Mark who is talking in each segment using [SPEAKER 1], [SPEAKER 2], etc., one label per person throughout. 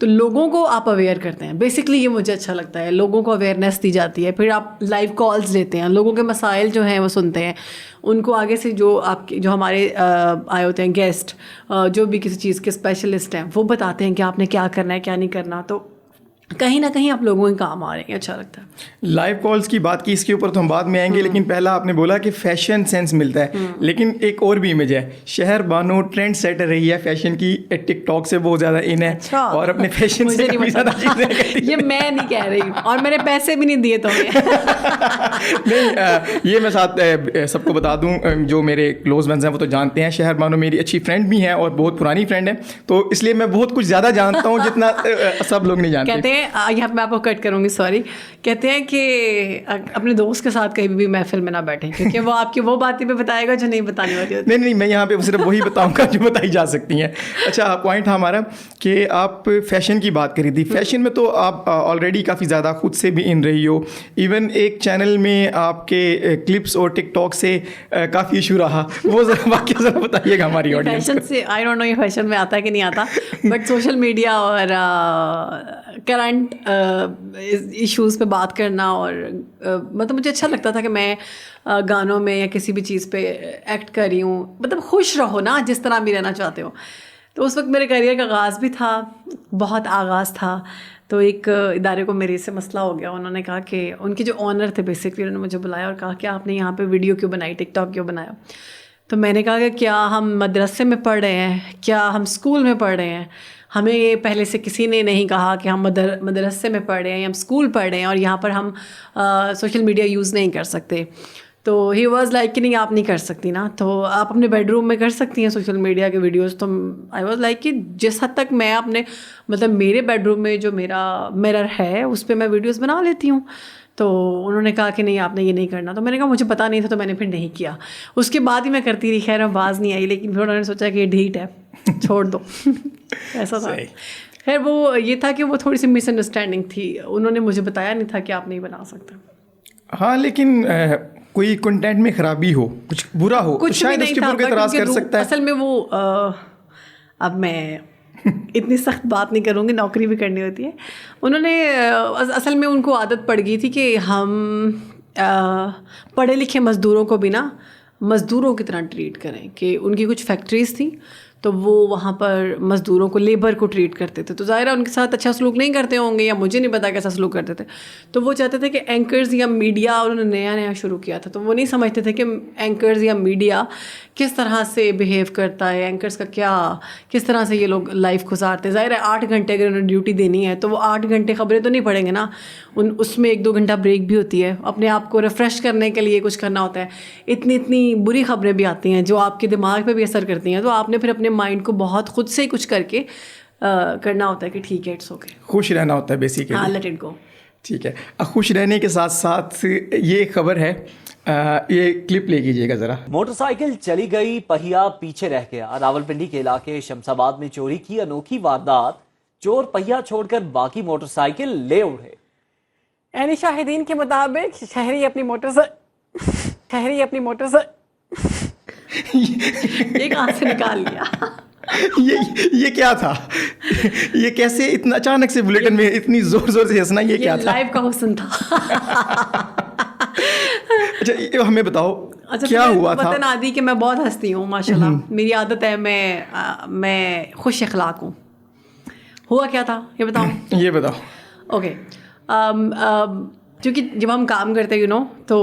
[SPEAKER 1] تو لوگوں کو آپ اویئر کرتے ہیں. بیسکلی یہ مجھے اچھا لگتا ہے, لوگوں کو اویئرنیس دی جاتی ہے. پھر آپ لائیو کالز لیتے ہیں, لوگوں کے مسائل جو ہیں وہ سنتے ہیں, ان کو آگے سے جو آپ کے جو ہمارے آئے ہوتے ہیں گیسٹ, جو بھی کسی چیز کے اسپیشلسٹ ہیں, وہ بتاتے ہیں کہ آپ نے کیا کرنا ہے کیا نہیں کرنا. تو کہیں نہ کہیں آپ لوگوں کے کام آ رہے ہیں, اچھا لگتا ہے.
[SPEAKER 2] لائیو کالز کی بات کی, اس کے اوپر تو ہم بعد میں آئیں گے, لیکن پہلا آپ نے بولا کہ فیشن سینس ملتا ہے, لیکن ایک اور بھی امیج ہے, شہر بانو ٹرینڈ سیٹر رہی ہے فیشن کی, ٹک ٹاک سے بہت زیادہ ان ہے اور اپنے فیشن سے کافی زیادہ چیزیں کرتی ہے.
[SPEAKER 1] یہ میں نہیں کہہ رہی ہوں, اور میں نے پیسے بھی نہیں دیے تمہیں.
[SPEAKER 2] نہیں, یہ میں ساتھ سب کو بتا دوں, جو میرے کلوز ونس ہیں وہ تو جانتے ہیں, شہر بانو میری اچھی فرینڈ بھی ہیں اور بہت پرانی فرینڈ ہے, تو اس لیے میں بہت کچھ زیادہ جانتا ہوں جتنا سب لوگ نہیں جانتے.
[SPEAKER 1] کہتے ہیں, یہاں میں آپ کو کٹ کروں گی, سوری, کہتے ہیں کہ اپنے دوست کے ساتھ کہیں بھی محفل میں نہ بیٹھیں, کیونکہ وہ آپ کی وہ باتیں بھی بتائے گا جو نہیں بتانی والی ہوتی.
[SPEAKER 2] نہیں, میں یہاں پہ صرف وہی بتاؤں گا جو بتائی جا سکتی ہیں. اچھا, پوائنٹ تھا ہمارا کہ آپ فیشن کی بات کری تھی. فیشن میں تو آپ آلریڈی کافی زیادہ خود سے بھی ان رہی ہو, ایون ایک چینل میں آپ کے کلپس اور ٹک ٹاک سے کافی ایشو رہا, وہ واقعہ ذرا بتائیے گا ہماری آڈینس کو.
[SPEAKER 1] فیشن سے آئی ڈونٹ نو یہ فیشن میں آتا ہے کہ نہیں آتا, بٹ سوشل میڈیا اور کرنٹ ایشوز پہ بات کرنا, اور مطلب مجھے اچھا لگتا تھا کہ میں گانوں میں یا کسی بھی چیز پہ ایکٹ کر رہی ہوں, مطلب خوش رہو نا جس طرح بھی رہنا چاہتے ہو. تو اس وقت میرے کیریئر کا آغاز بھی تھا, بہت آغاز تھا. تو ایک ادارے کو میرے سے مسئلہ ہو گیا, انہوں نے کہا کہ ان کے جو آنر تھے بیسکلی, انہوں نے مجھے بلایا اور کہا کہ آپ نے یہاں پہ ویڈیو کیوں بنائی, ٹک ٹاک کیوں بنایا. تو میں نے کہا کہ کیا ہم مدرسے میں پڑھ رہے ہیں, کیا ہم اسکول میں پڑھ رہے ہیں, ہمیں یہ پہلے سے کسی نے نہیں کہا کہ ہم مدرسے میں پڑھ رہے ہیں یا ہم اسکول پڑھ رہے ہیں اور یہاں پر ہم سوشل میڈیا یوز نہیں کر سکتے. تو ہی واز لائک کہ نہیں آپ نہیں کر سکتی نا, تو آپ اپنے بیڈ روم میں کر سکتی ہیں سوشل میڈیا کے ویڈیوز. تو آئی واز لائک کہ جس حد تک میں اپنے مطلب میرے بیڈ روم میں جو میرا مرر ہے اس پہ میں ویڈیوز بنا لیتی ہوں. تو انہوں نے کہا کہ نہیں آپ نے یہ نہیں کرنا. تو میں نے کہا مجھے پتہ نہیں تھا, تو میں نے پھر نہیں کیا. اس کے بعد ہی میں کرتی رہی, خیر آواز نہیں آئی, لیکن پھر انہوں نے سوچا کہ یہ ڈھیٹ ہے, چھوڑ دو. ایسا تھا. خیر وہ یہ تھا کہ وہ تھوڑی سی مس انڈرسٹینڈنگ تھی, انہوں نے مجھے بتایا نہیں تھا کہ آپ نہیں بنا سکتے.
[SPEAKER 2] ہاں, لیکن کوئی کنٹینٹ میں خرابی ہو, کچھ برا ہو,
[SPEAKER 1] کچھ
[SPEAKER 2] شاید اس کے اوپر اعتراض کر سکتا ہے.
[SPEAKER 1] اصل میں وہ اب میں اتنی سخت بات نہیں کروں گی, نوکری بھی کرنی ہوتی ہے. انہوں نے اصل میں ان کو عادت پڑ گئی تھی کہ ہم پڑھے لکھے مزدوروں کو بھی نا مزدوروں کی طرح ٹریٹ کریں. کہ ان کی کچھ فیکٹریز تھیں تو وہ وہاں پر مزدوروں کو, لیبر کو ٹریٹ کرتے تھے. تو ظاہر ہے ان کے ساتھ اچھا سلوک نہیں کرتے ہوں گے, یا مجھے نہیں پتا کیسا سلوک کرتے تھے. تو وہ چاہتے تھے کہ اینکرز یا میڈیا, انہوں نے نیا شروع کیا تھا, تو وہ نہیں سمجھتے تھے کہ اینکرز یا میڈیا کس طرح سے بیہیو کرتا ہے, اینکرز کا کیا, کس طرح سے یہ لوگ لائف گزارتے ہیں. ظاہر ہے 8 گھنٹے اگر انہوں نے ڈیوٹی دینی ہے تو وہ 8 گھنٹے خبریں تو نہیں پڑھیں گے نا, اس میں 1-2 گھنٹہ بریک بھی ہوتی ہے, اپنے آپ کو ریفریش کرنے کے لیے کچھ کرنا ہوتا ہے. اتنی بری خبریں بھی آتی ہیں جو آپ کے دماغ پہ بھی اثر کرتی ہیں. تو آپ نے پھر اپنے مائنڈ کو بہت خود سے ہی کچھ کر کے کرنا ہوتا ہے کہ ٹھیک ہے, اٹس اوکے,
[SPEAKER 2] خوش رہنا ہوتا ہے بیسیکلی.
[SPEAKER 1] ہاں, لیٹ اٹ گو.
[SPEAKER 2] ٹھیک ہے. خوش رہنے کے ساتھ ساتھ یہ خبر ہے, یہ کلپ لے کیجیے گا ذرا.
[SPEAKER 3] موٹر سائیکل چلی گئی, پہیا پیچھے رہ گیا. راولپنڈی کے علاقے شمس آباد میں چوری کی انوکھی واردات, چور پہیا چھوڑ کر باقی موٹر سائیکل لے اڑے.
[SPEAKER 1] یعنی شاہدین کے مطابق شہری اپنی موٹر یہ کہاں سے نکال لیا.
[SPEAKER 2] یہ کیا تھا, یہ کیسے اتنا اچانک سے بلیٹن میں اتنی زور سے ہنسنا, یہ کیا تھا؟
[SPEAKER 1] لائیو کا حسن تھا.
[SPEAKER 2] اچھا ہمیں بتاؤ کیا ہوا تھا.
[SPEAKER 1] وطن عادی کہ میں بہت ہنستی ہوں ماشاء اللہ, میری عادت ہے, میں خوش اخلاق ہوں. ہوا کیا تھا یہ بتاؤں؟
[SPEAKER 2] یہ بتاؤ.
[SPEAKER 1] اوکے, کیونکہ جب ہم کام کرتے ہیں تو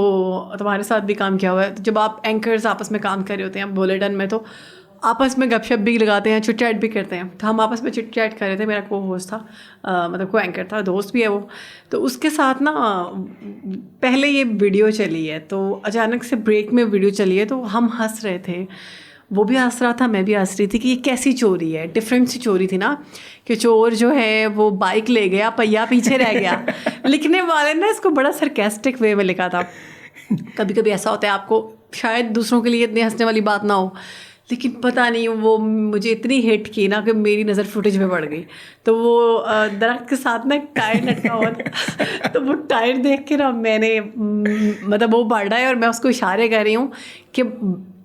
[SPEAKER 1] تمہارے ساتھ بھی کام کیا ہوا ہے, جب آپ اینکرز آپس میں کام کر رہے ہوتے ہیں بولیڈن میں, تو آپس میں گپ شپ بھی لگاتے ہیں, چٹ چیٹ بھی کرتے ہیں. تو ہم آپس میں چٹ چیٹ کر رہے تھے, میرا کو ہوسٹ تھا, مطلب کو اینکر تھا, دوست بھی ہے وہ. تو اس کے ساتھ نا پہلے یہ ویڈیو چلی ہے, تو اچانک سے بریک میں ویڈیو چلی ہے, تو ہم ہنس رہے تھے, وہ بھی ہنس رہا تھا, میں بھی ہنس رہی تھی کہ یہ کیسی چوری ہے, ڈفرینٹ سی چوری تھی نا, کہ چور جو ہے وہ بائک لے گیا, پہیا پیچھے رہ گیا. لکھنے والے نے اس کو بڑا سرکیسٹک وے میں لکھا تھا. کبھی کبھی ایسا ہوتا ہے, آپ کو شاید دوسروں کے لیے اتنی ہنسنے والی بات نہ ہو, لیکن پتہ نہیں وہ مجھے اتنی ہٹ کی نا کہ میری نظر فوٹیج میں پڑ گئی. تو وہ درخت کے ساتھ نا ایک ٹائر لٹکا ہوا تھا, تو وہ ٹائر دیکھ کے نا میں نے مطلب وہ بڑھ رہا ہے اور میں اس کو اشارے کر رہی ہوں کہ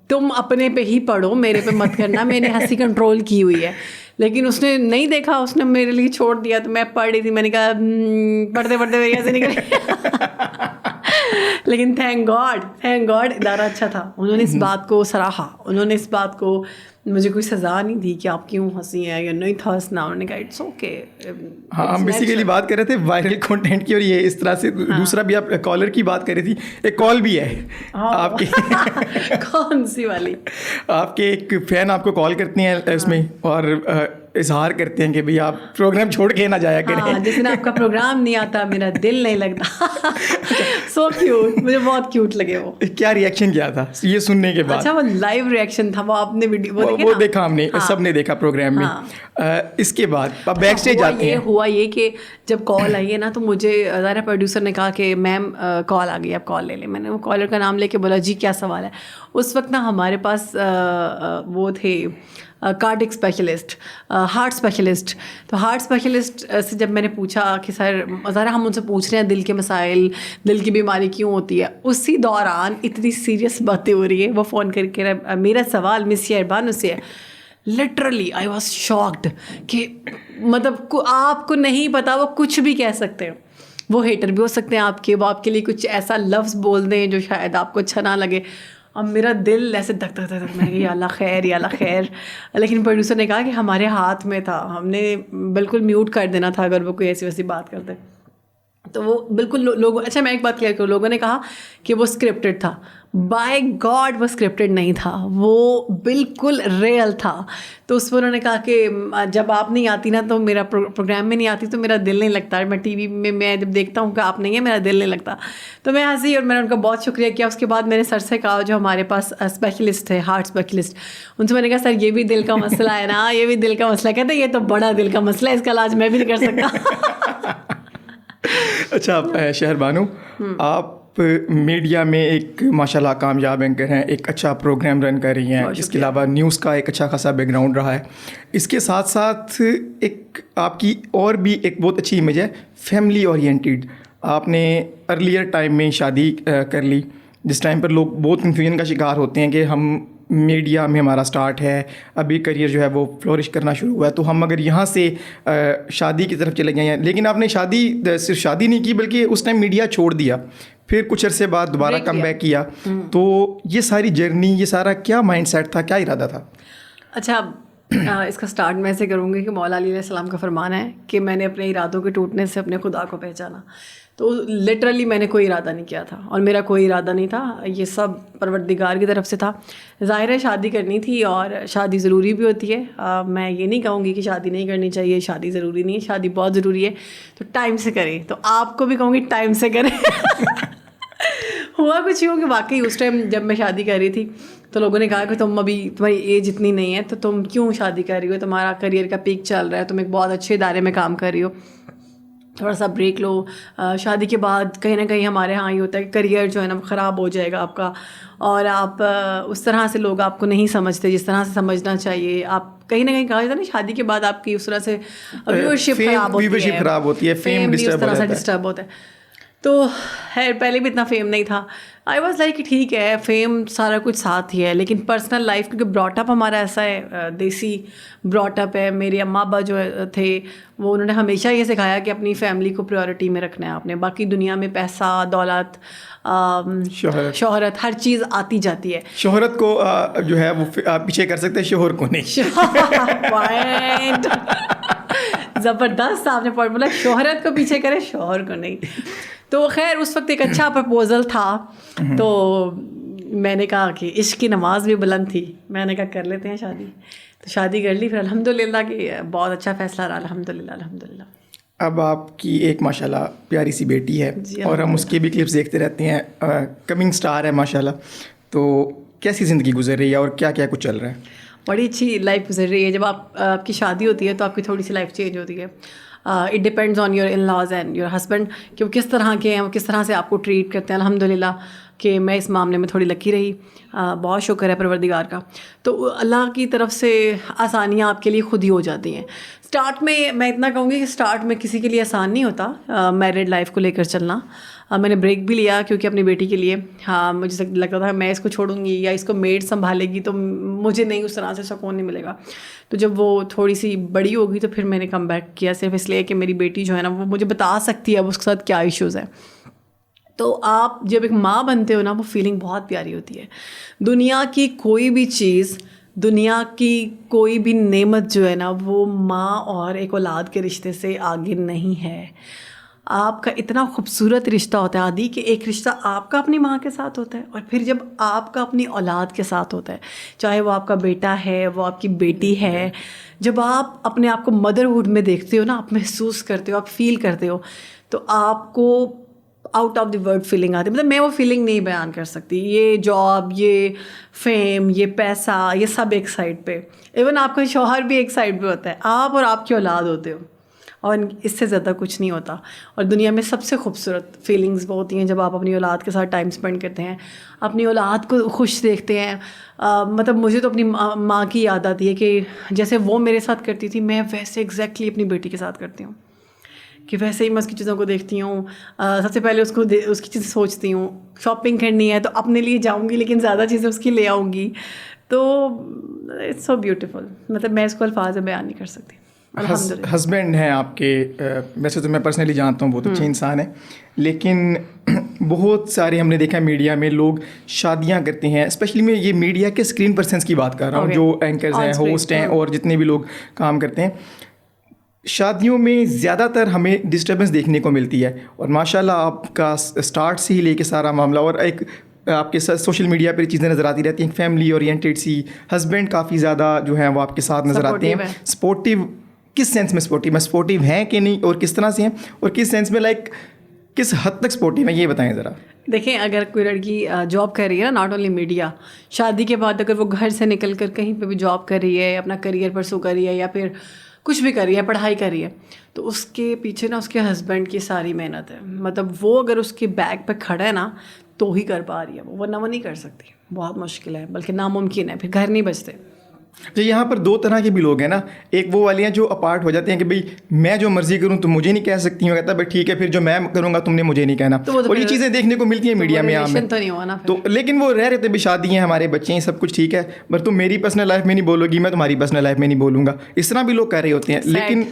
[SPEAKER 1] تم اپنے پہ ہی پڑھو, میرے پہ مت کرنا, میں نے ہنسی کنٹرول کی ہوئی ہے. لیکن اس نے نہیں دیکھا, اس نے میرے لیے چھوڑ دیا. تو میں پڑھ رہی تھی, میں نے کہا پڑھتے پڑھتے میری ایسے نکل. لیکن تھینک گاڈ ادارہ اچھا تھا. انہوں نے اس بات کو سراہا, انہوں نے اس بات کو, مجھے کوئی سزا نہیں دی کہ آپ کیوں ہنسی ہیں یا نہیں تھا ہنسنا. انہوں نے کہا اٹس اوکے.
[SPEAKER 2] ہاں, ہم بیسیکلی بات کر رہے تھے وائرل کنٹینٹ کی, اور یہ اس طرح سے دوسرا بھی آپ کالر کی بات کر رہی تھی. ایک کال بھی ہے آپ کی.
[SPEAKER 1] کون سی والی؟
[SPEAKER 2] آپ کے ایک فین آپ کو کال کرتی ہیں اس میں, اور اظہار کرتے ہیں کہ بھئی آپ پروگرام چھوڑ کے نہ جایا کریں.
[SPEAKER 1] جس دن آپ کا پروگرام نہیں آتا میرا دل نہیں لگتا. سو کیوٹ, مجھے بہت کیوٹ لگے وہ.
[SPEAKER 2] کیا ریئیکشن کیا تھا یہ سننے کے بعد؟
[SPEAKER 1] اچھا, وہ لائیو ریئیکشن تھا, وہ آپ نے ویڈیو
[SPEAKER 2] وہ دیکھا ہم نے, سب نے دیکھا پروگرام میں. اس کے بعد آپ بیک اسٹیج آتے ہیں.
[SPEAKER 1] ہوا یہ کہ جب کال آئی ہے نا, تو مجھے ذرا پروڈیوسر نے کہا کہ میم کال آ گئی, آپ کال لے لیں. میں نے وہ کالر کا نام لے کے بولا جی کیا سوال ہے. اس وقت نا ہمارے پاس وہ تھے کارڈک اسپیشلسٹ, ہارٹ اسپیشلسٹ. تو ہارٹ اسپیشلسٹ سے جب میں نے پوچھا کہ سر ذرا ہم ان سے پوچھ رہے ہیں دل کے مسائل, دل کی بیماری کیوں ہوتی ہے, اسی دوران اتنی سیریس باتیں ہو رہی ہے. وہ فون کر کے میرا سوال مس شہربانو سے ہے. لٹرلی آئی واز شاکڈ کہ مطلب آپ کو نہیں پتا وہ کچھ بھی کہہ سکتے ہیں. وہ ہیٹر بھی ہو سکتے ہیں آپ کے, وہ آپ کے لیے کچھ ایسا لفظ بول دیں جو شاید آپ کو اچھا نہ لگے. اب میرا دل ایسے دھک دھک دھک, میں نے کہا یا اللہ خیر یا اللہ خیر. لیکن پروڈیوسر نے کہا کہ ہمارے ہاتھ میں تھا, ہم نے بالکل میوٹ کر دینا تھا اگر وہ کوئی ایسی ویسی بات کرتے. تو وہ بالکل لوگوں, اچھا میں ایک بات کلیئر کروں, لوگوں نے کہا کہ وہ اسکرپٹڈ تھا. بائی گاڈ وہ اسکرپٹڈ نہیں تھا, وہ بالکل ریئل تھا. تو اس پر انہوں نے کہا کہ جب آپ نہیں آتی نا تو میرا پروگرام میں نہیں آتی تو میرا دل نہیں لگتا, میں ٹی وی میں جب دیکھتا ہوں کہ آپ نہیں ہیں میرا دل نہیں لگتا. تو میں ہنسی اور میں نے ان کا بہت شکریہ کیا. اس کے بعد میں نے سر سے کہا, جو ہمارے پاس اسپیشلسٹ ہے ہارٹ اسپیشلسٹ, ان سے میں نے کہا سر یہ بھی دل کا مسئلہ ہے نا, یہ بھی دل کا مسئلہ ہے. کہتے یہ تو بڑا دل کا مسئلہ ہے, اس کا علاج میں بھی نہیں کر سکتا.
[SPEAKER 2] اچھا شہربانو, آپ میڈیا میں ایک ماشاء اللہ کامیاب اینکر ہیں, ایک اچھا پروگرام رن کر رہی ہیں. اس کے علاوہ نیوز کا ایک اچھا خاصا بیک گراؤنڈ رہا ہے. اس کے ساتھ ساتھ ایک آپ کی اور بھی ایک بہت اچھی امیج ہے, فیملی اورینٹیڈ. آپ نے ارلیئر ٹائم میں شادی کر لی, جس ٹائم پر لوگ بہت کنفیوژن کا شکار ہوتے ہیں کہ ہم میڈیا میں ہمارا سٹارٹ ہے, ابھی کریئر جو ہے وہ فلورش کرنا شروع ہوا ہے, تو ہم اگر یہاں سے شادی کی طرف چلے گئے ہیں. لیکن آپ نے صرف شادی نہیں کی بلکہ اس ٹائم میڈیا چھوڑ دیا, پھر کچھ عرصے بعد دوبارہ کم بیک کیا. تو یہ ساری جرنی, یہ سارا کیا مائنڈ سیٹ تھا, کیا ارادہ تھا؟
[SPEAKER 1] اچھا اس کا سٹارٹ میں ایسے کروں گی کہ مولا علی علیہ السلام کا فرمان ہے کہ میں نے اپنے ارادوں کے ٹوٹنے سے اپنے خدا کو پہچانا. تو لٹرلی میں نے کوئی ارادہ نہیں کیا تھا, اور میرا کوئی ارادہ نہیں تھا, یہ سب پروردگار کی طرف سے تھا. ظاہر ہے شادی کرنی تھی, اور شادی ضروری بھی ہوتی ہے. میں یہ نہیں کہوں گی کہ شادی نہیں کرنی چاہیے, شادی ضروری نہیں ہے, شادی بہت ضروری ہے. تو ٹائم سے کریں, تو آپ کو بھی کہوں گی ٹائم سے کریں. ہوا کچھ یوں کہ واقعی اس ٹائم جب میں شادی کر رہی تھی تو لوگوں نے کہا کہ تم ابھی تمہاری ایج اتنی نہیں ہے تو تم کیوں شادی کر رہی ہو, تمہارا کریئر کا پیک چل رہا ہے, تم ایک بہت اچھے ادارے میں کام کر رہی ہو, تھوڑا سا بریک لو. شادی کے بعد کہیں نہ کہیں ہمارے ہاں یہ ہوتا ہے کہ کریئر جو ہے نا خراب ہو جائے گا آپ کا, اور آپ اس طرح سے لوگ آپ کو نہیں سمجھتے جس طرح سے سمجھنا چاہیے. آپ کہیں نہ کہیں کہا جاتا ہے نا شادی کے بعد آپ کی اس طرح سے ویورشپ
[SPEAKER 2] خراب ہوتی ہے, فیم
[SPEAKER 1] ڈسٹرب ہوتا ہے. تو خیر پہلے بھی اتنا فیم نہیں تھا. آئی واز لائک کہ ٹھیک ہے فیم سارا کچھ ساتھ ہی ہے, لیکن پرسنل لائف کیونکہ براٹ اپ ہمارا ایسا ہے, دیسی براٹ اپ ہے. میرے اماں ابا جو تھے وہ انہوں نے ہمیشہ یہ سکھایا کہ اپنی فیملی کو پریورٹی میں رکھنا ہے آپ نے. باقی دنیا میں پیسہ, دولت, شہرت, ہر چیز آتی جاتی ہے.
[SPEAKER 2] شہرت کو جو ہے وہ پیچھے کر سکتے ہیں, شوہر کو نہیں.
[SPEAKER 1] زبردست آپ نے پوائنٹ بولا, شہرت کو پیچھے کرے, شوہر کو نہیں. تو خیر اس وقت ایک اچھا پرپوزل تھا, تو میں نے کہا کہ عشق کی نماز بھی بلند تھی, میں نے کہا کر لیتے ہیں شادی. تو شادی کر لی, پھر الحمد للہ کہ بہت اچھا فیصلہ رہا, الحمد للہ الحمد للہ.
[SPEAKER 2] اب آپ کی ایک ماشاء اللہ پیاری سی بیٹی ہے, اور ہم اس کی بھی کلپس دیکھتے رہتے ہیں, کمنگ سٹار ہے ماشاء اللہ. تو کیسی زندگی گزر رہی ہے اور کیا کیا کچھ چل رہا ہے؟
[SPEAKER 1] بڑی اچھی لائف گزر رہی ہے. جب آپ کی شادی ہوتی ہے تو آپ کی تھوڑی سی لائف چینج ہوتی ہے. It depends on your in laws and your husband کہ وہ کس طرح کے ہیں, وہ کس طرح سے آپ کو ٹریٹ کرتے ہیں. الحمد للہ کہ میں اس معاملے میں تھوڑی لکی رہی, بہت شکر ہے پروردگار کا. تو اللہ کی طرف سے آسانیاں آپ کے لیے خود ہی ہو جاتی ہیں. اسٹارٹ میں اتنا کہوں گی کہ اسٹارٹ میں کسی کے لیے آسان نہیں ہوتا میرڈ لائف کو لے کر چلنا. میں نے بریک بھی لیا کیونکہ اپنی بیٹی کے لیے. ہاں مجھے لگتا تھا میں اس کو چھوڑوں گی یا اس کو میڈ سنبھالے گی تو مجھے نہیں اس طرح سے سکون نہیں ملے گا. تو جب وہ تھوڑی سی بڑی ہوگی تو پھر میں نے کم بیک کیا, صرف اس لیے کہ میری بیٹی جو ہے نا وہ مجھے بتا سکتی ہے اب اس کے ساتھ کیا ایشوز ہیں. تو آپ جب ایک ماں بنتے ہو نا وہ فیلنگ بہت پیاری ہوتی ہے. دنیا کی کوئی بھی چیز, دنیا کی کوئی بھی نعمت جو ہے نا وہ ماں اور ایک اولاد کے رشتے سے آگے نہیں ہے. آپ کا اتنا خوبصورت رشتہ ہوتا ہے عادی کہ ایک رشتہ آپ کا اپنی ماں کے ساتھ ہوتا ہے, اور پھر جب آپ کا اپنی اولاد کے ساتھ ہوتا ہے, چاہے وہ آپ کا بیٹا ہے, وہ آپ کی بیٹی ہے, جب آپ اپنے آپ کو مدرہڈ میں دیکھتے ہو نا, آپ محسوس کرتے ہو, آپ فیل کرتے ہو, تو آپ کو out of the word feeling آتی ہے. مطلب میں وہ فیلنگ نہیں بیان کر سکتی. یہ جاب, یہ فیم, یہ پیسہ, یہ سب ایک سائڈ پہ, ایون آپ کا شوہر بھی ایک سائڈ پہ ہوتا ہے, آپ اور آپ کی اولاد ہوتے ہو, اور اس سے زیادہ کچھ نہیں ہوتا. اور دنیا میں سب سے خوبصورت فیلنگز وہ ہوتی ہیں جب آپ اپنی اولاد کے ساتھ ٹائم اسپینڈ کرتے ہیں, اپنی اولاد کو خوش دیکھتے ہیں. مطلب مجھے تو اپنی ماں کی یاد آتی ہے کہ جیسے وہ میرے ساتھ کرتی تھی میں ویسے ایگزیکٹلی اپنی بیٹی کے ساتھ کرتی ہوں, کہ ویسے ہی میں اس کی چیزوں کو دیکھتی ہوں. سب سے پہلے اس کی چیزیں سوچتی ہوں. شاپنگ کرنی ہے تو اپنے لیے جاؤں گی لیکن زیادہ چیزیں اس کی لے آؤں گی. تو اٹس سو بیوٹیفل, مطلب میں اس کو الفاظ میں بیان نہیں کر سکتی.
[SPEAKER 2] ہسبینڈ ہیں آپ کے, ویسے تو میں پرسنلی جانتا ہوں بہت اچھے انسان ہیں, لیکن بہت سارے ہم نے دیکھا میڈیا میں لوگ شادیاں کرتے ہیں, اسپیشلی میں یہ میڈیا کے اسکرین پرسنس کی بات کر رہا ہوں, جو اینکرز ہیں, ہوسٹ ہیں, اور جتنے بھی لوگ کام کرتے ہیں. شادیوں میں زیادہ تر ہمیں ڈسٹربنس دیکھنے کو ملتی ہے, اور ماشاء اللہ آپ کا اسٹارٹ سے ہی لے کے سارا معاملہ, اور ایک آپ کے ساتھ سوشل میڈیا پہ چیزیں نظر آتی رہتی ہیں, فیملی اورینٹیڈ سی. ہسبینڈ کافی زیادہ جو ہیں وہ آپ کے ساتھ نظر آتے ہیں. سپورٹیو کس سینس میں سپورٹیو ہیں کہ نہیں, اور کس طرح سے ہیں, اور کس سینس میں لائک کس حد تک سپورٹیو ہیں, یہ بتائیں ذرا.
[SPEAKER 1] دیکھیں اگر کوئی لڑکی جاب کر رہی ہے نا, ناٹ اونلی میڈیا, شادی کے بعد اگر وہ گھر سے نکل کر کہیں پہ بھی جاب کر رہی ہے, اپنا کریئر پرسو کر رہی ہے, یا پھر کچھ بھی کر رہی ہے, پڑھائی کر رہی ہے, تو اس کے پیچھے نا اس کے ہسبینڈ کی ساری محنت ہے. مطلب وہ اگر اس کے بیک پہ کھڑا ہے نا تو ہی کر پا رہی ہے, ورنہ وہ نہیں کر سکتی. بہت مشکل ہے, بلکہ ناممکن ہے, پھر گھر نہیں بچتے.
[SPEAKER 2] یہاں پر دو طرح کے بھی لوگ ہیں نا, ایک وہ والے ہیں جو اپارٹ ہو جاتے ہیں کہ بھائی میں جو مرضی کروں تم مجھے نہیں کہہ سکتی ہوں, کہتا ہے بھائی ٹھیک ہے پھر جو میں کروں گا تم نے مجھے نہیں کہنا, اور یہ چیزیں دیکھنے کو ملتی ہیں میڈیا میں عام میں. تو لیکن وہ رہ رہتے بھی شادی ہیں, ہمارے بچے ہیں, سب کچھ ٹھیک ہے, پر تم میری پرسنل لائف میں نہیں بولو گی, میں تمہاری پرسنل لائف میں نہیں بولوں گا, اس طرح بھی لوگ کہہ رہے ہوتے ہیں. لیکن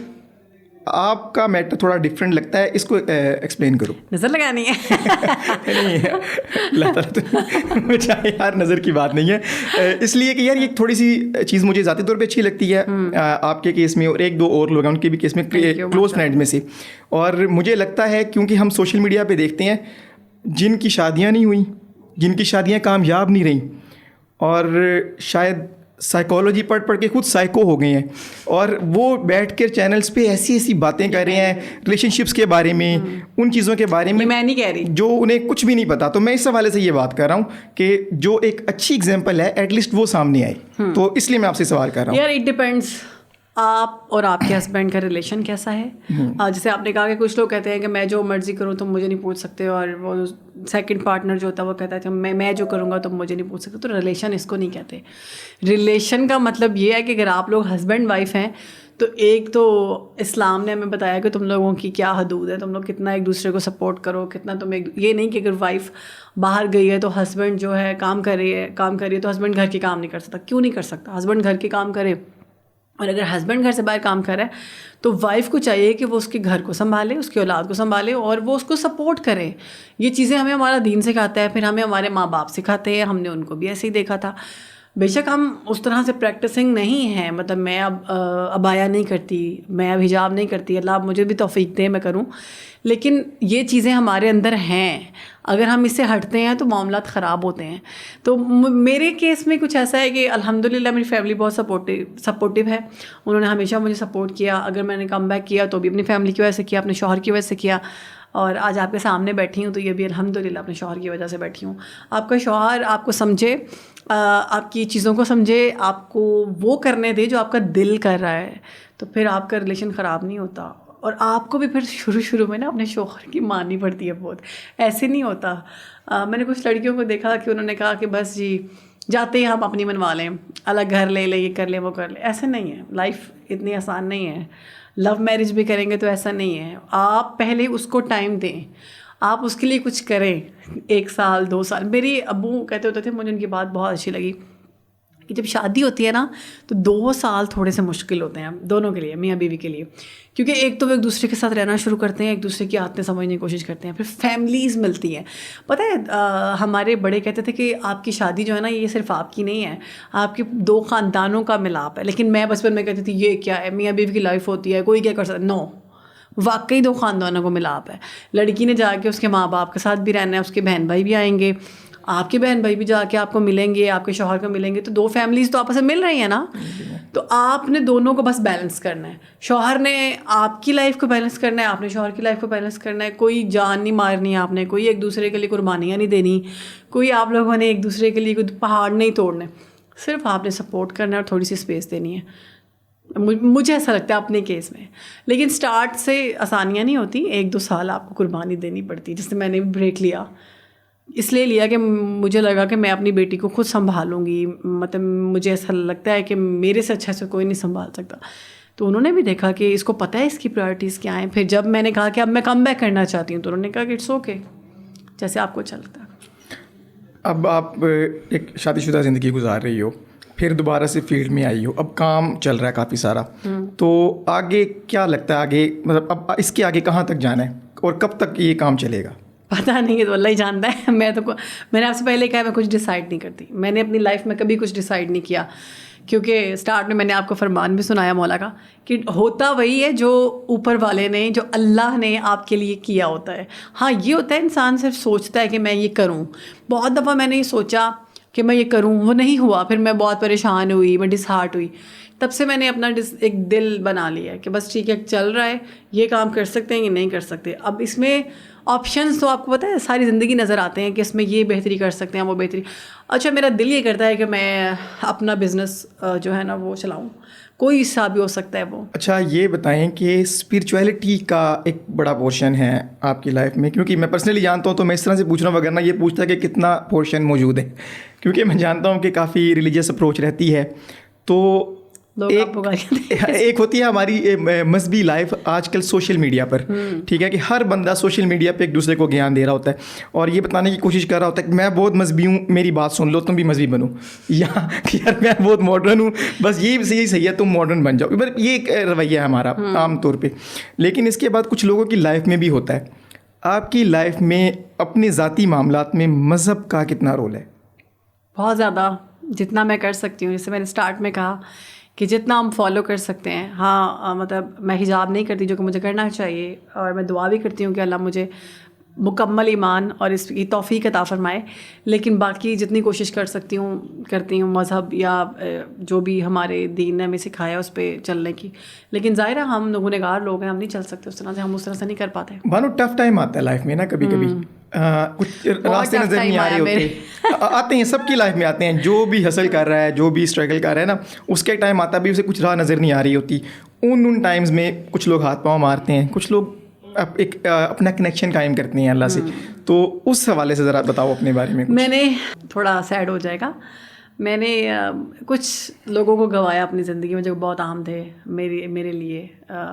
[SPEAKER 2] آپ کا میٹر تھوڑا ڈفرینٹ لگتا ہے, اس کو ایکسپلین کرو.
[SPEAKER 1] نظر لگانی ہے
[SPEAKER 2] نہیں, اللہ تعالیٰ چاہے یار نظر کی بات نہیں ہے, اس لیے کہ یار یہ تھوڑی سی چیز مجھے ذاتی طور پہ اچھی لگتی ہے آپ کے کیس میں, اور ایک دو اور لوگ ہیں ان کے بھی کیس میں, کلوز فرینڈ میں سے. اور مجھے لگتا ہے کیونکہ ہم سوشل میڈیا پہ دیکھتے ہیں جن کی شادیاں نہیں ہوئیں, جن کی شادیاں کامیاب نہیں رہیں, اور شاید سائیکالوجی پڑھ کے خود سائیکو ہو گئے ہیں, اور وہ بیٹھ کر چینلز پہ ایسی ایسی باتیں کر رہے ہیں ریلیشن شپس کے بارے میں, ان چیزوں کے بارے میں
[SPEAKER 1] نہیں کہہ رہی
[SPEAKER 2] جو انہیں کچھ بھی نہیں پتا. تو میں اس حوالے سے یہ بات کر رہا ہوں کہ جو ایک اچھی اگزامپل ہے ایٹ لیسٹ وہ سامنے آئی, تو اس لیے میں آپ سے سوال کر رہا ہوں.
[SPEAKER 1] یار اٹ ڈپینڈس آپ اور آپ کے ہسبینڈ کا ریلیشن کیسا ہے. جیسے آپ نے کہا کہ کچھ لوگ کہتے ہیں کہ میں جو مرضی کروں تم مجھے نہیں پوچھ سکتے, اور وہ سیکنڈ پارٹنر جو ہوتا ہے وہ کہتا ہے کہ میں جو کروں گا تم مجھے نہیں پوچھ سکتے. تو ریلیشن اس کو نہیں کہتے. ریلیشن کا مطلب یہ ہے کہ اگر آپ لوگ ہسبینڈ وائف ہیں تو ایک تو اسلام نے ہمیں بتایا کہ تم لوگوں کی کیا حدود ہے, تم لوگ کتنا ایک دوسرے کو سپورٹ کرو, کتنا تم ایک, یہ نہیں کہ اگر وائف باہر گئی ہے تو ہسبینڈ جو ہے کام کر رہی ہے تو ہسبینڈ گھر کے کام نہیں کر سکتا. کیوں نہیں کر سکتا؟ ہسبینڈ گھر کے کام کرے, اور اگر ہسبینڈ گھر سے باہر کام کر رہا ہے تو وائف کو چاہیے کہ وہ اس کے گھر کو سنبھالے, اس کی اولاد کو سنبھالے, اور وہ اس کو سپورٹ کرے. یہ چیزیں ہمیں ہمارا دین سکھاتا ہے, پھر ہمیں ہمارے ماں باپ سکھاتے ہیں, ہم نے ان کو بھی ایسے ہی دیکھا تھا. بے شک ہم اس طرح سے پریکٹسنگ نہیں ہیں, مطلب میں اب عبایا نہیں کرتی, میں اب حجاب نہیں کرتی, اللہ مجھے بھی توفیق دے میں کروں, لیکن یہ چیزیں ہمارے اندر ہیں. اگر ہم اس سے ہٹتے ہیں تو معاملات خراب ہوتے ہیں. تو میرے کیس میں کچھ ایسا ہے کہ الحمدللہ میری فیملی بہت سپورٹیو ہے. انہوں نے ہمیشہ مجھے سپورٹ کیا. اگر میں نے کم بیک کیا تو بھی اپنی فیملی کی وجہ سے کیا, اپنے شوہر کی وجہ سے کیا, اور آج آپ کے سامنے بیٹھی ہوں تو یہ بھی الحمدللہ اپنے شوہر کی وجہ سے بیٹھی ہوں. آپ کا شوہر آپ کو سمجھے, آپ کی چیزوں کو سمجھے, آپ کو وہ کرنے دے جو آپ کا دل کر رہا ہے, تو پھر آپ کا ریلیشن خراب نہیں ہوتا. اور آپ کو بھی پھر شروع میں نا اپنے شوہر کی ماننی پڑتی ہے بہت, ایسے نہیں ہوتا. میں نے کچھ لڑکیوں کو دیکھا کہ انہوں نے کہا کہ بس جی جاتے ہی ہم اپنی منوا لیں, الگ گھر لے لیں, یہ کر لیں وہ کر لیں. ایسے نہیں ہے, لائف اتنی آسان نہیں ہے. لو میرج بھی کریں گے تو ایسا نہیں ہے. آپ پہلے اس کو ٹائم دیں. آپ اس کے لیے کچھ کریں 1 سال 2 سال. میری ابو کہتے ہوتے تھے, مجھے ان کی بات بہت اچھی لگی کہ جب شادی ہوتی ہے نا تو 2 سال تھوڑے سے مشکل ہوتے ہیں دونوں کے لیے, میاں بیوی کے لیے, کیونکہ ایک تو وہ ایک دوسرے کے ساتھ رہنا شروع کرتے ہیں, ایک دوسرے کی عادتیں سمجھنے کی کوشش کرتے ہیں, پھر فیملیز ملتی ہیں. پتہ ہے ہمارے بڑے کہتے تھے کہ آپ کی شادی جو ہے نا یہ صرف آپ کی نہیں ہے, آپ کے 2 خاندانوں کا ملاپ ہے. لیکن میں بچپن میں کہتی تھی یہ کیا ہے, میاں بیوی کی لائف ہوتی ہے, کوئی کیا کر سکتا. نو, واقعی 2 خاندانوں کو ملاپ ہے. لڑکی نے جا کے اس کے ماں باپ کے ساتھ بھی رہنا ہے, اس کے بہن بھائی بھی آئیں گے, آپ کے بہن بھائی بھی جا کے آپ کو ملیں گے, آپ کے شوہر کو ملیں گے, تو 2 فیملیز تو آپس میں مل رہی ہیں نا. تو آپ نے دونوں کو بس بیلنس کرنا ہے. شوہر نے آپ کی لائف کو بیلنس کرنا ہے, آپ نے شوہر کی لائف کو بیلنس کرنا ہے. کوئی جان نہیں مارنی آپ نے, کوئی ایک دوسرے کے لیے قربانیاں نہیں دینی, کوئی آپ لوگوں نے ایک دوسرے کے لیے کوئی پہاڑ نہیں توڑنے, صرف آپ نے سپورٹ کرنا ہے اور تھوڑی سی اسپیس دینی ہے. مجھے ایسا لگتا ہے اپنے کیس میں. لیکن سٹارٹ سے آسانیاں نہیں ہوتی, 1-2 سال آپ کو قربانی دینی پڑتی. جس سے میں نے بریک لیا, اس لیے لیا کہ مجھے لگا کہ میں اپنی بیٹی کو خود سنبھالوں گی. مطلب مجھے ایسا لگتا ہے کہ میرے سے اچھا سے کوئی نہیں سنبھال سکتا. تو انہوں نے بھی دیکھا کہ اس کو پتہ ہے اس کی پرائرٹیز کیا ہیں. پھر جب میں نے کہا کہ اب میں کم بیک کرنا چاہتی ہوں, تو انہوں نے کہا کہ اٹس اوکے, جیسے آپ کو اچھا لگتا ہے.
[SPEAKER 2] اب آپ ایک شادی شدہ زندگی گزار رہی ہو, پھر دوبارہ سے فیلڈ میں آئی ہو, اب کام چل رہا ہے کافی سارا, تو آگے کیا لگتا ہے, آگے مطلب اب اس کے آگے کہاں تک جانا ہے اور کب تک یہ کام چلے گا؟
[SPEAKER 1] پتہ نہیں ہے, تو اللہ ہی جانتا ہے. میں نے آپ سے پہلے کہا میں کچھ ڈیسائیڈ نہیں کرتی. میں نے اپنی لائف میں کبھی کچھ ڈیسائیڈ نہیں کیا, کیونکہ اسٹارٹ میں نے آپ کو فرمان بھی سنایا مولا کا کہ ہوتا وہی ہے جو اوپر والے نے, جو اللہ نے آپ کے لیے کیا ہوتا ہے. ہاں یہ ہوتا ہے انسان صرف سوچتا ہے کہ میں یہ کروں. بہت دفعہ میں نے یہ سوچا کہ میں یہ کروں, وہ نہیں ہوا, پھر میں بہت پریشان ہوئی, میں ڈس ہارٹ ہوئی. تب سے میں نے اپنا ایک دل بنا لیا کہ بس ٹھیک ہے, چل رہا ہے, یہ کام کر سکتے ہیں, یہ نہیں کر سکتے. اب اس میں آپشنس تو آپ کو پتہ ہے ساری زندگی نظر آتے ہیں کہ اس میں یہ بہتری کر سکتے ہیں, وہ بہتری. اچھا میرا دل یہ کرتا ہے کہ میں اپنا بزنس جو ہے نا وہ چلاؤں, کوئی حصہ بھی ہو سکتا ہے وہ.
[SPEAKER 2] اچھا یہ بتائیں کہ اسپرچویلٹی کا ایک بڑا پورشن ہے آپ کی لائف میں, کیونکہ میں پرسنلی جانتا ہوں, تو میں اس طرح سے پوچھ رہا ہوں, وغیرہ یہ پوچھتا کہ کتنا پورشن موجود ہے, کیونکہ میں جانتا ہوں کہ کافی ریلیجیس اپروچ رہتی ہے. تو ایک ہوتی ہے ہماری مذہبی لائف آج کل سوشل میڈیا پر, ٹھیک ہے, کہ ہر بندہ سوشل میڈیا پہ ایک دوسرے کو گیان دے رہا ہوتا ہے اور یہ بتانے کی کوشش کر رہا ہوتا ہے کہ میں بہت مذہبی ہوں, میری بات سن لو, تم بھی مذہبی بنو, یا یار میں بہت ماڈرن ہوں, بس یہی صحیح ہے, تم ماڈرن بن جاؤ. یہ ایک رویہ ہے ہمارا عام طور پہ. لیکن اس کے بعد کچھ لوگوں کی لائف میں بھی ہوتا ہے. آپ کی لائف میں اپنے ذاتی معاملات میں مذہب کا کتنا رول ہے؟
[SPEAKER 1] بہت زیادہ, جتنا میں کر سکتی ہوں. جیسے میں نے اسٹارٹ میں کہا کہ جتنا ہم فالو کر سکتے ہیں. ہاں مطلب میں حجاب نہیں کرتی جو کہ مجھے کرنا چاہیے, اور میں دعا بھی کرتی ہوں کہ اللہ مجھے مکمل ایمان اور اس کی توفیق عطا فرمائے. لیکن باقی جتنی کوشش کر سکتی ہوں کرتی ہوں, مذہب یا جو بھی ہمارے دین نے ہمیں سکھایا اس پہ چلنے کی. لیکن ظاہر ہے ہم گنہگار لوگ ہیں, ہم نہیں چل سکتے اس طرح سے, ہم اس طرح سے نہیں کر پاتے.
[SPEAKER 2] بانو ٹف ٹائم آتا ہے لائف میں نا, کبھی کبھی کچھ راستے نظر نہیں آ رہے ہوتے, آتے ہیں, سب کی لائف میں آتے ہیں. جو بھی حاصل کر رہا ہے, جو بھی اسٹرگل کر رہا ہے نا, اس کے ٹائم آتا بھی اسے کچھ راہ نظر نہیں آ رہی ہوتی. ان ٹائمز میں کچھ لوگ ہاتھ پاؤں مارتے ہیں, کچھ لوگ ایک اپنا کنیکشن قائم کرتے ہیں اللہ سے. تو اس حوالے سے ذرا بتاؤ اپنے بارے میں.
[SPEAKER 1] میں نے تھوڑا سیڈ ہو جائے گا, میں نے کچھ لوگوں کو گنوایا اپنی زندگی میں جو بہت اہم تھے میرے لیے.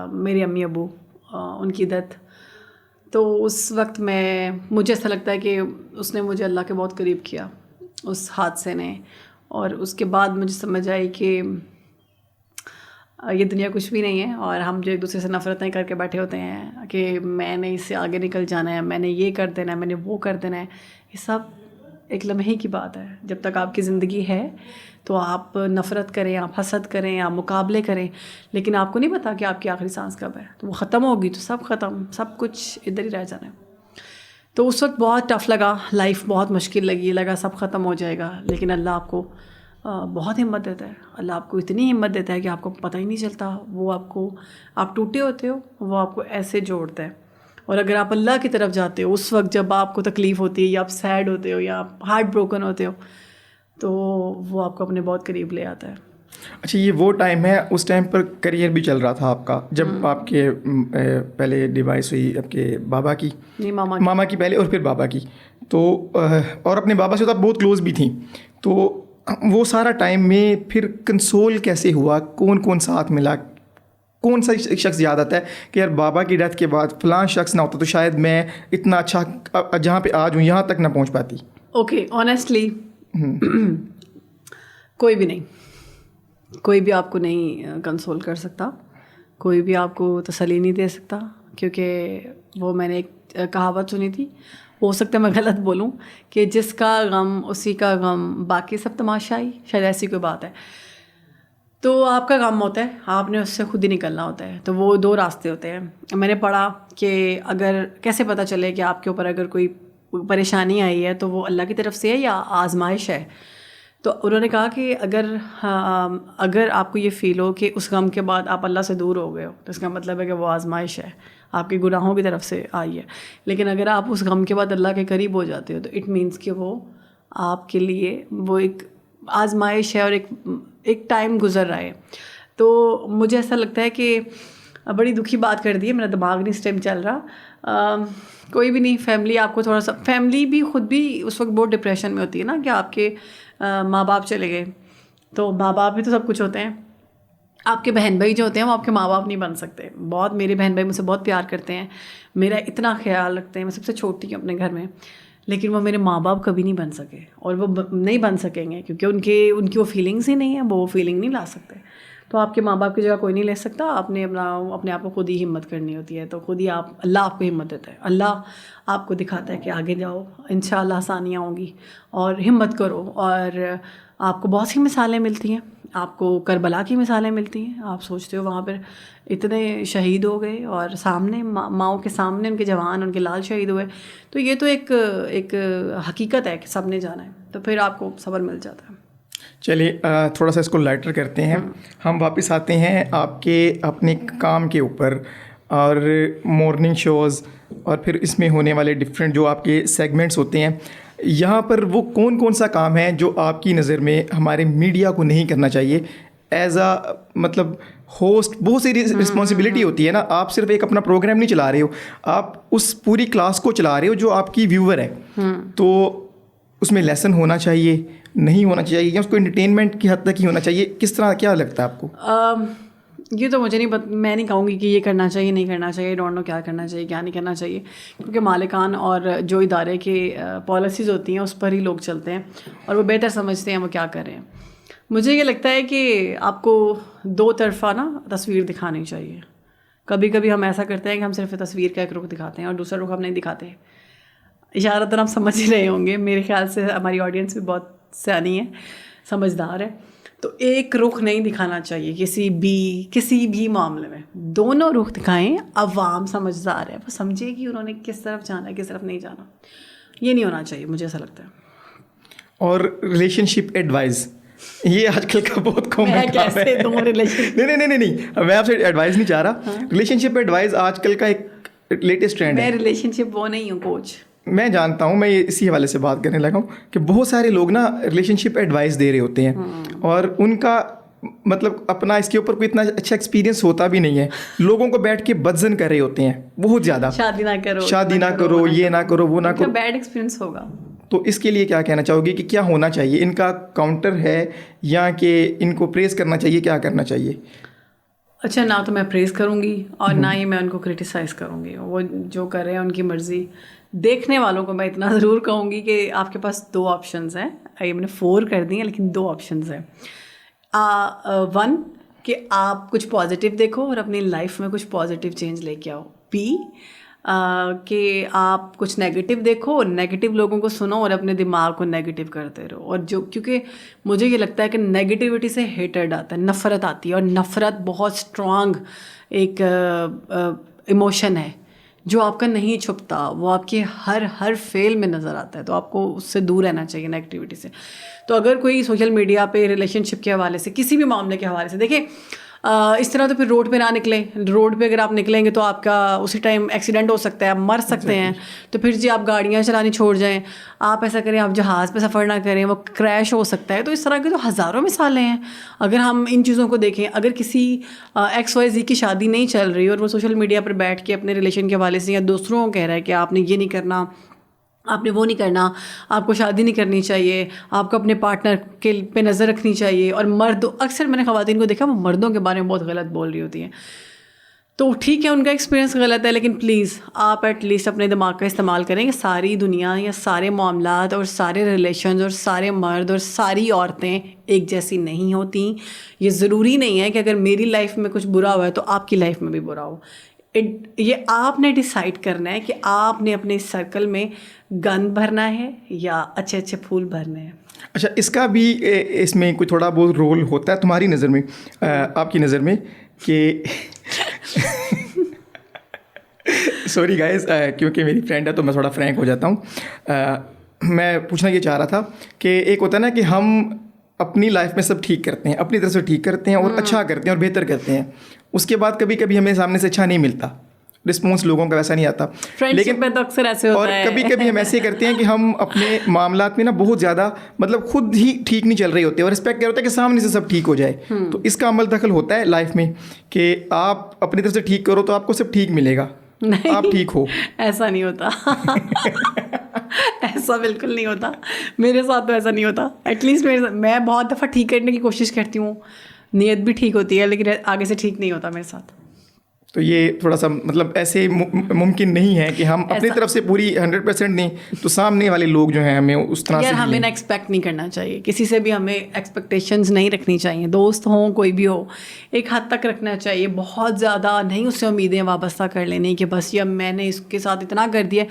[SPEAKER 1] میرے امی ابو, ان کی ڈیتھ. تو اس وقت مجھے ایسا لگتا ہے کہ اس نے مجھے اللہ کے بہت قریب کیا اس حادثے نے. اور اس کے بعد مجھے سمجھ آئی کہ یہ دنیا کچھ بھی نہیں ہے, اور ہم جو ایک دوسرے سے نفرتیں کر کے بیٹھے ہوتے ہیں کہ میں نے اس سے آگے نکل جانا ہے, میں نے یہ کر دینا ہے, میں نے وہ کر دینا ہے, یہ سب ایک لمحے کی بات ہے. جب تک آپ کی زندگی ہے تو آپ نفرت کریں, آپ حسد کریں, آپ مقابلے کریں, لیکن آپ کو نہیں پتا کہ آپ کی آخری سانس کب ہے. تو وہ ختم ہوگی تو سب ختم, سب کچھ ادھر ہی رہ جانا ہے. تو اس وقت بہت ٹف لگا, لائف بہت مشکل لگا سب ختم ہو جائے گا. لیکن اللہ آپ کو بہت ہمت دیتا ہے. اللہ آپ کو اتنی ہمت دیتا ہے کہ آپ کو پتہ ہی نہیں چلتا. وہ آپ ٹوٹے ہوتے ہو, وہ آپ کو ایسے جوڑتا ہے. اور اگر آپ اللہ کی طرف جاتے ہو اس وقت جب آپ کو تکلیف ہوتی ہے, یا آپ سیڈ ہوتے ہو, یا آپ ہارٹ بروکن ہوتے ہو, تو وہ آپ کو اپنے بہت قریب لے آتا ہے.
[SPEAKER 2] اچھا یہ وہ ٹائم ہے, اس ٹائم پر کریئر بھی چل رہا تھا آپ کا, جب آپ کے پہلے ڈیوائس ہوئی آپ کے بابا کی, ماما کی پہلے اور پھر بابا کی, تو اور اپنے بابا سے تو آپ بہت کلوز بھی تھیں. تو وہ سارا ٹائم میں پھر کنسول کیسے ہوا, کون ساتھ ملا, کون سا شخص یاد آتا ہے کہ یار بابا کی ڈیتھ کے بعد فلاں شخص نہ ہوتا تو شاید میں اتنا اچھا جہاں پہ آج ہوں یہاں تک نہ پہنچ پاتی؟
[SPEAKER 1] اوکے آنیسٹلی کوئی بھی نہیں, کوئی بھی آپ کو نہیں کنسول کر سکتا, کوئی بھی آپ کو تسلی نہیں دے سکتا, کیونکہ وہ میں نے ایک کہاوت سنی تھی, ہو سکتا ہے میں غلط بولوں, کہ جس کا غم اسی کا غم باقی سب تماشائی, شاید ایسی کوئی بات ہے. تو آپ کا غم ہوتا ہے, آپ نے اس سے خود ہی نکلنا ہوتا ہے. تو وہ دو راستے ہوتے ہیں. میں نے پڑھا کہ اگر کیسے پتہ چلے کہ آپ کے اوپر اگر کوئی پریشانی آئی ہے تو وہ اللہ کی طرف سے ہے یا آزمائش ہے. تو انہوں نے کہا کہ اگر آپ کو یہ فیل ہو کہ اس غم کے بعد آپ اللہ سے دور ہو گئے ہو تو اس کا مطلب ہے کہ وہ آزمائش ہے, آپ کے گناہوں کی طرف سے آئی ہے. لیکن اگر آپ اس غم کے بعد اللہ کے قریب ہو جاتے ہو تو اٹ مینس کہ وہ آپ کے لیے وہ ایک آزمائش ہے اور ایک ٹائم گزر رہا ہے. تو مجھے ایسا لگتا ہے کہ بڑی دکھی بات کر دی ہے, میرا دماغ نہیں اس ٹائم چل رہا. کوئی بھی نہیں, فیملی آپ کو تھوڑا سا, فیملی بھی خود بھی اس وقت بہت ڈپریشن میں ہوتی ہے نا کہ آپ کے ماں باپ چلے گئے. تو ماں باپ بھی تو سب کچھ ہوتے ہیں. آپ کے بہن بھائی جو ہوتے ہیں وہ آپ کے ماں باپ نہیں بن سکتے. بہت میرے بہن بھائی مجھ سے بہت پیار کرتے ہیں, میرا اتنا خیال رکھتے ہیں, میں سب سے چھوٹی ہوں اپنے گھر میں, لیکن وہ میرے ماں باپ کبھی نہیں بن سکے اور وہ نہیں بن سکیں گے کیونکہ ان کی وہ فیلنگس ہی نہیں ہیں, وہ فیلنگ نہیں لا سکتے. تو آپ کے ماں باپ کی جگہ کوئی نہیں لے سکتا. آپ نے اپنے آپ کو خود ہی ہمت کرنی ہوتی ہے. تو خود ہی اللہ آپ کو ہمت دیتا ہے, اللہ آپ کو دکھاتا ہے کہ آگے جاؤ, انشاءاللہ آسانیاں ہوں گی اور ہمت کرو. اور آپ کو بہت سی مثالیں ملتی ہیں, آپ کو کربلا کی مثالیں ملتی ہیں. آپ سوچتے ہو وہاں پر اتنے شہید ہو گئے اور سامنے ماؤں کے سامنے ان کے جوان, ان کے لال شہید ہوئے. تو یہ تو ایک حقیقت ہے کہ سب نے جانا ہے, تو پھر آپ کو صبر مل جاتا ہے.
[SPEAKER 2] چلیے تھوڑا سا اس کو لائٹر کرتے ہیں. ہم واپس آتے ہیں آپ کے اپنے کام کے اوپر اور مارننگ شوز اور پھر اس میں ہونے والے ڈفرینٹ جو آپ کے سیگمنٹس ہوتے ہیں. یہاں پر وہ کون سا کام ہے جو آپ کی نظر میں ہمارے میڈیا کو نہیں کرنا چاہیے ایز مطلب ہوسٹ؟ بہت سی رسپانسبلٹی ہوتی ہے نا, آپ صرف ایک اپنا پروگرام نہیں چلا رہے ہو, آپ اس پوری کلاس کو چلا رہے ہو جو آپ کی ویور ہے. تو اس میں لیسن ہونا چاہیے, نہیں ہونا چاہیے, یا اس کو انٹرٹینمنٹ کی حد تک ہی ہونا چاہیے؟ کس طرح, کیا لگتا ہے آپ کو؟
[SPEAKER 1] یہ تو مجھے نہیں میں نہیں کہوں گی کہ یہ کرنا چاہیے نہیں کرنا چاہیے, ڈونٹ نو کیا کرنا چاہیے کیا نہیں کرنا چاہیے, کیونکہ مالکان اور جو ادارے کی پالیسیز ہوتی ہیں اس پر ہی لوگ چلتے ہیں اور وہ بہتر سمجھتے ہیں وہ کیا کر رہے ہیں. مجھے یہ لگتا ہے کہ آپ کو دو طرفہ نا تصویر دکھانی چاہیے. کبھی کبھی ہم ایسا کرتے ہیں کہ ہم صرف تصویر کا ایک رخ دکھاتے ہیں اور دوسرا رخ ہم نہیں دکھاتے. اشارتاً آپ سمجھ ہی رہے ہوں گے, میرے خیال سے ہماری آڈینس بھی بہت سیانی ہے, سمجھدار ہے. تو ایک رخ نہیں دکھانا چاہیے کسی بھی معاملے میں, دونوں رخ دکھائیں. عوام سمجھدار ہے, وہ سمجھے کہ انہوں نے کس طرف جانا ہے کس طرف نہیں جانا. یہ نہیں ہونا چاہیے, مجھے ایسا لگتا ہے.
[SPEAKER 2] اور ریلیشن شپ ایڈوائز, یہ آج کل کا بہت کامن کام ہے. نہیں, میں آپ سے ایڈوائز نہیں چاہ رہا. ریلیشن شپ ایڈوائز آج کل کا ایک لیٹسٹ ٹرینڈ ہے.
[SPEAKER 1] میں ریلیشن شپ وہ نہیں ہوں کوچ.
[SPEAKER 2] میں جانتا ہوں, میں اسی حوالے سے بات کرنے لگا ہوں کہ بہت سارے لوگ نا ریلیشن شپ ایڈوائز دے رہے ہوتے ہیں اور ان کا مطلب اپنا اس کے اوپر کوئی اتنا اچھا ایکسپیرینس ہوتا بھی نہیں ہے. لوگوں کو بیٹھ کے بدزن کر رہے ہوتے ہیں بہت زیادہ, شادی نہ کرو, یہ نہ کرو, وہ نہ کرو.
[SPEAKER 1] بیڈ ایکسپیرینس ہوگا.
[SPEAKER 2] تو اس کے لیے کیا کہنا چاہو گے کہ کیا ہونا چاہیے؟ ان کا کاؤنٹر ہے یا کہ ان کو پریز کرنا چاہیے, کیا کرنا چاہیے؟
[SPEAKER 1] اچھا, نہ تو میں پریز کروں گی اور نہ ہی میں ان کو کرٹیسائز کروں گی. وہ جو کر رہے ہیں ان کی مرضی. دیکھنے والوں کو میں اتنا ضرور کہوں گی کہ آپ کے پاس دو آپشنز ہیں. یہ میں نے 4 کر دی ہیں لیکن 2 آپشنز ہیں. 1 کہ آپ کچھ پازیٹیو دیکھو اور اپنی لائف میں کچھ پازیٹیو چینج لے کے آؤ. B کہ آپ کچھ نیگیٹو دیکھو اور نیگیٹو لوگوں کو سنو اور اپنے دماغ کو نیگیٹو کرتے رہو. اور کیونکہ مجھے یہ لگتا ہے کہ نیگیٹیوٹی سے ہیٹرڈ آتا ہے, نفرت آتی ہے, اور نفرت بہت اسٹرانگ ایک ایموشن ہے جو آپ کا نہیں چھپتا, وہ آپ کے ہر فعل میں نظر آتا ہے. تو آپ کو اس سے دور رہنا چاہیے نیگیٹیوٹی سے. تو اگر کوئی سوشل میڈیا پہ ریلیشن شپ کے حوالے سے, کسی بھی معاملے کے حوالے سے, دیکھیں اس طرح تو پھر روڈ پہ نہ نکلیں. روڈ پہ اگر آپ نکلیں گے تو آپ کا اسی ٹائم ایکسیڈنٹ ہو سکتا ہے, آپ مر سکتے ہیں. تو پھر جی آپ گاڑیاں چلانی چھوڑ جائیں, آپ ایسا کریں آپ جہاز پہ سفر نہ کریں, وہ کریش ہو سکتا ہے. تو اس طرح کی تو ہزاروں مثالیں ہیں. اگر ہم ان چیزوں کو دیکھیں, اگر کسی XYZ کی شادی نہیں چل رہی اور وہ سوشل میڈیا پر بیٹھ کے اپنے ریلیشن کے حوالے سے یا دوسروں کو کہہ رہا ہے کہ آپ نے یہ نہیں کرنا, آپ نے وہ نہیں کرنا, آپ کو شادی نہیں کرنی چاہیے, آپ کو اپنے پارٹنر کے پہ نظر رکھنی چاہیے. اور مرد, اکثر میں نے خواتین کو دیکھا وہ مردوں کے بارے میں بہت غلط بول رہی ہوتی ہیں. تو ٹھیک ہے ان کا ایکسپیرینس غلط ہے، لیکن پلیز آپ ایٹ لیسٹ اپنے دماغ کا استعمال کریں کہ ساری دنیا یا سارے معاملات اور سارے ریلیشنز اور سارے مرد اور ساری عورتیں ایک جیسی نہیں ہوتیں. یہ ضروری نہیں ہے کہ اگر میری لائف میں کچھ برا ہوا ہے تو آپ کی لائف میں بھی برا ہو. یہ آپ نے ڈیسائیڈ کرنا ہے کہ آپ نے اپنے سرکل میں گند بھرنا ہے یا اچھے اچھے پھول بھرنے ہیں.
[SPEAKER 2] اچھا، اس کا بھی اس میں کوئی تھوڑا بہت رول ہوتا ہے تمہاری نظر میں، آپ کی نظر میں کہ سوری گائز کیونکہ میری فرینڈ ہے تو میں تھوڑا فرینک ہو جاتا ہوں. میں پوچھنا یہ چاہ رہا تھا کہ ایک ہوتا ہے نا کہ ہم اپنی لائف میں سب ٹھیک کرتے ہیں، اپنی طرف سے ٹھیک کرتے ہیں اور اچھا کرتے ہیں اور بہتر کرتے ہیں، اس کے بعد کبھی کبھی ہمیں سامنے سے اچھا نہیں ملتا، رسپانس لوگوں کا ویسا نہیں آتا.
[SPEAKER 1] لیکن میں تو اکثر ایسے ہوتا ہے،
[SPEAKER 2] اور کبھی کبھی ہم ایسے کرتے ہیں کہ ہم اپنے معاملات میں نا بہت زیادہ مطلب خود ہی ٹھیک نہیں چل رہے ہوتے اور ایکسپیکٹ کر ہوتا ہے کہ سامنے سے سب ٹھیک ہو جائے. تو اس کا عمل دخل ہوتا ہے لائف میں کہ آپ اپنی طرف سے ٹھیک کرو تو آپ کو سب ٹھیک ملے گا، آپ ٹھیک ہو.
[SPEAKER 1] ایسا نہیں ہوتا. ایسا بالکل نہیں ہوتا، میرے ساتھ تو ایسا نہیں ہوتا. ایٹ لیسٹ میں بہت دفعہ ٹھیک کرنے کی کوشش کرتی ہوں، نیت بھی ٹھیک ہوتی ہے، لیکن آگے سے ٹھیک نہیں ہوتا میرے ساتھ.
[SPEAKER 2] تو یہ تھوڑا سا مطلب ایسے ممکن نہیں ہے کہ ہم اپنی طرف سے پوری 100% دیں تو سامنے والے لوگ جو ہیں ہمیں اس طرح سے.
[SPEAKER 1] یار ہمیں نا ایکسپیکٹ نہیں کرنا چاہیے کسی سے بھی، ہمیں ایکسپیکٹیشنز نہیں رکھنی چاہیے. دوست ہوں کوئی بھی ہو ایک حد تک رکھنا چاہیے، بہت زیادہ نہیں اس سے امیدیں وابستہ کر لینی کہ بس یہ میں نے اس کے ساتھ اتنا کر دیا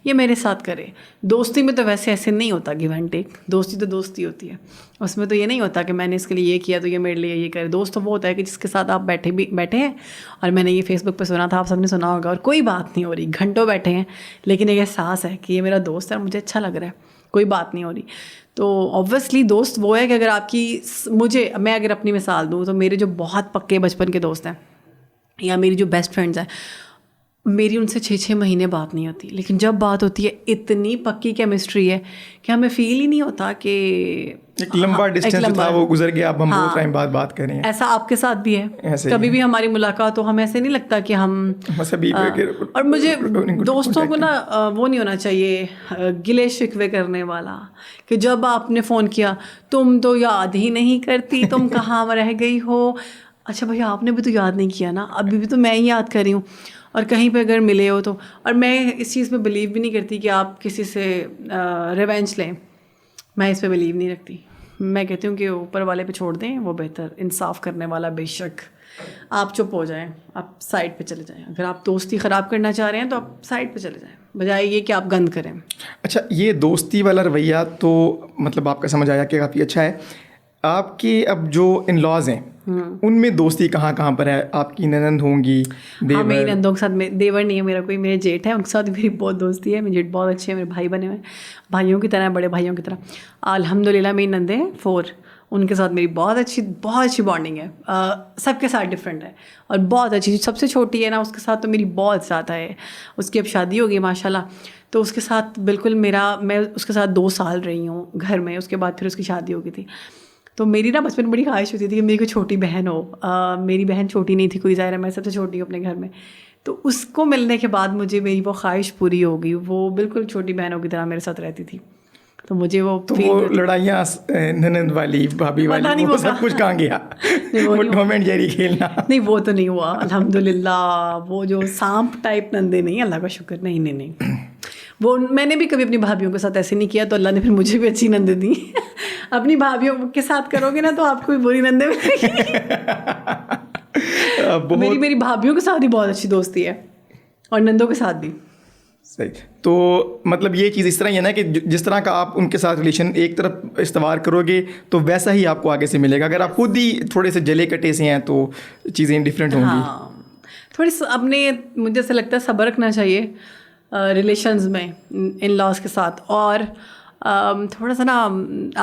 [SPEAKER 1] یہ میرے ساتھ کرے. دوستی میں تو ویسے ایسے نہیں ہوتا گیو اینڈ ٹیک. دوستی تو دوستی ہوتی ہے، اس میں تو یہ نہیں ہوتا کہ میں نے اس کے لیے یہ کیا تو یہ میرے لیے یہ کرے. دوست تو وہ ہوتا ہے کہ جس کے ساتھ آپ بیٹھے ہیں، اور میں نے یہ فیس بک پہ سنا تھا، آپ سب نے سنا ہوگا، اور کوئی بات نہیں ہو رہی، گھنٹوں بیٹھے ہیں لیکن ایک احساس ہے کہ یہ میرا دوست ہے اور مجھے اچھا لگ رہا ہے، کوئی بات نہیں ہو رہی. تو اوبویسلی دوست وہ ہے کہ اگر آپ کی میں اگر اپنی مثال دوں تو میرے جو بہت پکے بچپن کے دوست ہیں یا میری جو بیسٹ فرینڈز ہیں، میری ان سے 6 مہینے بات نہیں ہوتی، لیکن جب بات ہوتی ہے اتنی پکی کیمسٹری ہے کہ ہمیں فیل ہی نہیں ہوتا کہ
[SPEAKER 2] ایک لمبا ڈسٹینس تھا وہ گزر گیا، اب ہم بہت ٹائم بعد بات کر رہے ہیں.
[SPEAKER 1] ایسا آپ کے ساتھ بھی ہے؟ کبھی بھی ہماری ملاقات ہو ہمیں ایسے نہیں لگتا کہ ہم اور مجھے دوستوں کو نا وہ نہیں ہونا چاہیے گلے شکوے کرنے والا کہ جب آپ نے فون کیا تم تو یاد ہی نہیں کرتی، تم کہاں رہ گئی ہو. اچھا بھائی آپ نے بھی تو یاد نہیں کیا نا، ابھی بھی تو میں ہی یاد کر رہی ہوں. اور کہیں پہ اگر ملے ہو تو، اور میں اس چیز پہ بلیو بھی نہیں کرتی کہ آپ کسی سے ریونج لیں، میں اس پہ بلیو نہیں رکھتی. میں کہتی ہوں کہ اوپر والے پہ چھوڑ دیں، وہ بہتر انصاف کرنے والا. بے شک آپ چپ ہو جائیں، آپ سائڈ پہ چلے جائیں. اگر آپ دوستی خراب کرنا چاہ رہے ہیں تو آپ سائڈ پہ چلے جائیں، بجائے یہ کہ آپ گند کریں.
[SPEAKER 2] اچھا، یہ دوستی والا رویہ تو مطلب آپ کا سمجھ آیا کہ کافی اچھا ہے. آپ کے اب جو ان لاز ہیں ان میں دوستی کہاں کہاں پر ہے؟ آپ کی ننند ہوں گی،
[SPEAKER 1] ہاں میری نندوں کے ساتھ، دیور نہیں ہے میرا کوئی، میرے جیٹھ ہے، ان کے ساتھ میری بہت دوستی ہے. میرے جیٹھ بہت اچھے ہیں، میرے بھائی بنے ہوئے ہیں، بھائیوں کی طرح، بڑے بھائیوں کی طرح. الحمد للہ میری نندیں 4، ان کے ساتھ میری بہت اچھی بانڈنگ ہے. سب کے ساتھ ڈفرینٹ ہے اور بہت اچھی. سب سے چھوٹی ہے نا، اس کے ساتھ تو میری بہت زیادہ ہے. اس کی اب شادی ہو گئی ماشاء اللہ، تو اس کے ساتھ بالکل میں اس کے ساتھ 2 سال رہی ہوں گھر میں. اس کے بعد پھر اس کی شادی ہو گئی تھی. تو میری نا بچپن میں بڑی خواہش ہوتی تھی کہ میری کوئی چھوٹی بہن ہو. میری بہن چھوٹی نہیں تھی کوئی، ظاہر ہے میں سب سے چھوٹی ہوں اپنے گھر میں. تو اس کو ملنے کے بعد مجھے میری وہ خواہش پوری ہو گئی. وہ بالکل چھوٹی بہنوں کی طرح میرے ساتھ رہتی تھی. تو مجھے وہ
[SPEAKER 2] لڑائیاں ننند والی بھابھی والی وہ سب کچھ کہاں گیا؟ وہ ٹام اینڈ جیری کھیلنا
[SPEAKER 1] نہیں، وہ تو نہیں ہوا الحمد للہ. وہ جو سانپ ٹائپ نندے نہیں، اللہ کا شکر، نہیں. وہ میں نے بھی کبھی اپنی بھابھیوں کے ساتھ ایسے نہیں کیا، تو اللہ نے پھر مجھے بھی اچھی نندیں دی. اپنی بھابھیوں کے ساتھ کرو گے نا تو آپ کو بھی بری نندیں ملیں گی. میری بھابھیوں کے ساتھ بھی بہت اچھی دوستی ہے اور نندوں کے ساتھ بھی.
[SPEAKER 2] صحیح. تو مطلب یہ چیز اس طرح ہی ہے نا کہ جس طرح کا آپ ان کے ساتھ ریلیشن ایک طرف استوار کرو گے تو ویسا ہی آپ کو آگے سے ملے گا. اگر آپ خود ہی تھوڑے سے جلے کٹے سے ہیں تو چیزیں ڈفرینٹ ہوں گی.
[SPEAKER 1] تھوڑی اپنے مجھے ایسا لگتا ہے صبر رکھنا چاہیے ریلیشنز میں ان لاز کے ساتھ. اور تھوڑا سا نا